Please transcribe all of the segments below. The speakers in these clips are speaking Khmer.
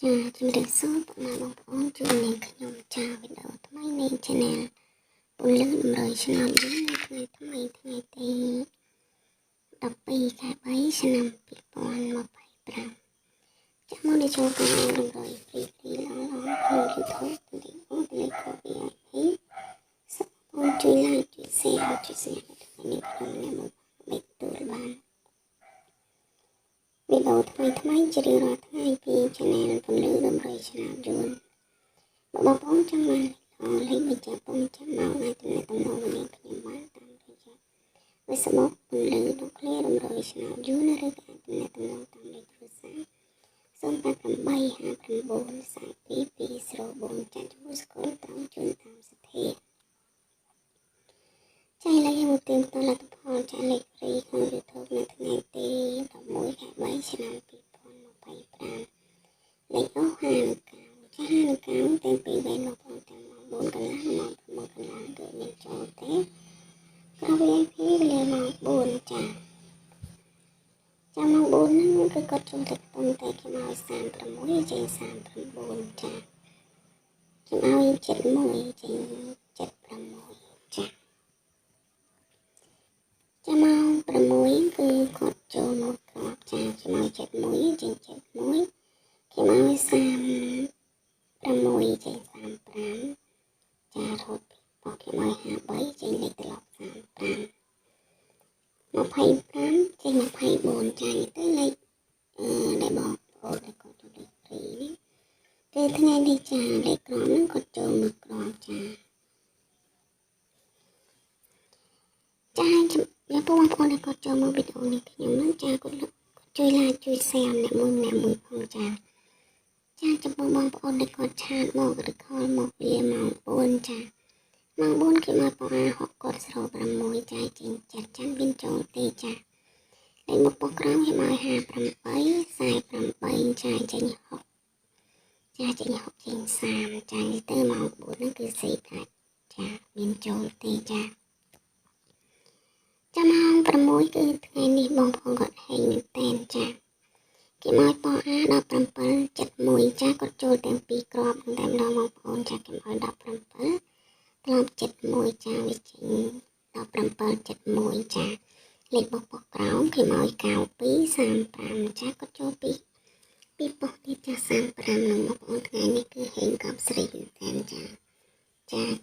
ចាជំរាបសួរបងប្អូនជួបនាងខ្ញុំចាវីដេអូថ្មីនៃ Channel ពន្លឺដំរីឆ្នោតយើងនៅថ្ងៃថ្មីថ្ងៃទី12 ខែ 3 ឆ្នាំ 2025 ចាំមកនេះចូលកណ្ដាលដំរីព្រីឡើងក្នុង YouTube ទីអូនលេខ VIP សូមបងជួយ like ជួយ share ជួយ subscribe នេះខ្ញុំមកលេខទូរបានវីដេអូថ្មីជារៀងរាល់ថ្ងៃពី Channel ពន្លឺដំរីឆ្នោតយួនបងប្អូនចង់បានលេខបញ្ជាក់បងចាំមកឲ្យទំនាក់ទំនងនេះខ្ញុំបានតាមរយៈ Facebook ពន្លឺដូចគ្នាដំរីឆ្នោតយួនឬក៏ទំនាក់ទំនងតាមលេខទូរស័ព្ទ088594224ចាត់ជួស្គាល់ត្រង់ជូនតាមសទ្ធាចាឥឡូវយើងមកtìmតលទ្ធផលចាលេខហ្វ្រីក្នុង YouTube នៅថ្ងៃទី11 ខែ 3 ឆ្នាំ 2025 លេខអស់59ចា59ទាំងពីរវេនមកផងទាំងម៉ោង4កន្លះម៉ោង6កន្លះគឺមានចូលទេក្រោយ VIP វេលាម៉ោង4ចាម៉ោង4ហ្នឹងគឺគាត់ចូលទឹកតុងតែខ្ញុំឲ្យ36ចេញ39ចាខ្ញុំឲ្យ71ចេញ76ចាម៉ោង6គឺគាត់ចូលមកក្របចាខ្ញុំឲ្យ71ចេញ71ខ្ញុំឲ្យ36ចេញ35ចារត់ពីខ្ញុំឲ្យ53ចេញលេខត្រឡប់35 25ចេញ24ចាទៅលេខដែលបងប្អូនដែលគាត់ចូលលេខព្រីនេះគឺថ្ងៃនេះចាលេខក្រុមហ្នឹងគាត់ចូលមកក្របចាបងប្អូនដែលគាត់ចូលមកវីដេអូនេះខ្ញុំហ្នឹងចាគាត់ជួយ like ជួយ share អ្នកមួយផងចាចំពោះបងប្អូនដែលគាត់ឆាតមកឬខលមកវាម៉ោង4ចាម៉ោង4គេមកប៉ា6គាត់ស្រូប6ចាចេញ7ចាំមានចូលទេចាលេខមកប៉ុក្រោមគេមក58 48ចាចេញ6ចាចេញ6ចេញ30ចាទៅម៉ោង4ហ្នឹងគឺសេកាច់ចាមានចូលទេចាម៉ោង6គឺថ្ងៃនេះបងប្អូនគាត់ហេងមែនតែនចាគេមកប៉អា17 71ចាគាត់ចូលទាំងពីរគ្រាប់តែម្ដងបងប្អូនចាគេមក17ត្រឡប់71ចាវាចេញ17 71ចាលេខបោះប៉ុក្រោមគេមក92 35ចាគាត់ចូលពីប៉ុស្តិ៍ទៀតចា35នឹងបងប្អូនថ្ងៃនេះគឺហេងកប់ស្រីមែនតែនចា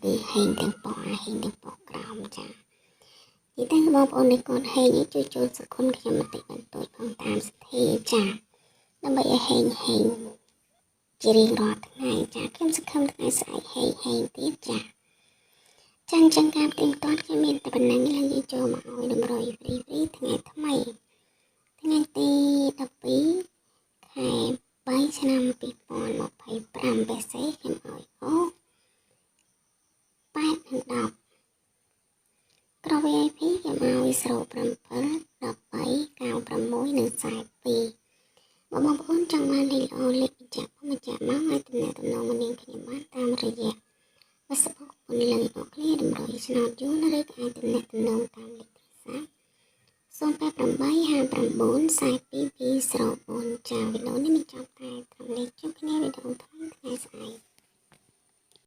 គឺហេងទាំងប៉ុស្តិ៍ហេងទាំងប៉ុស្តិ៍ក្រោមចាទីតាំងបងប្អូននេះគាត់ហេងជួយចូលសគុណខ្ញុំបន្តិចបន្តួចផងតាមសទ្ធាចាដើម្បីឲ្យហេងជារៀងរាល់ថ្ងៃចាខ្ញុំសង្ឃឹមថ្ងៃស្អែកហេងទៀតចាចឹងការទៀងទាត់ខ្ញុំមានតែប៉ុណ្្នឹងហើយយើងចូលមកឲ្យតម្រុយព្រីថ្ងៃថ្មីថ្ងៃទី12ខែ3ឆ្នាំ2025បែសេខ្ញុំឲ្យអូ8និង10ក្រោយ VIP គេមកឲ្យស្រូប7 13 96និង42បងប្អូនចង់បានលេខល្អលេខបញ្ជាក់មកចាក់មកឲ្យទំនាក់ទំនងមកនាងខ្ញុំបានតាមរយៈ Facebook ពន្លឺអូក្លីដំរីឆ្នោតយួនឬក៏អាចទំនាក់ទំនងតាមលេខទូរស័ព្ទ088594224ចាវីដេអូនេះមានចប់តែត្រឹមនេះជួបគ្នាវីដេអូថ្មីថ្ងៃស្អែក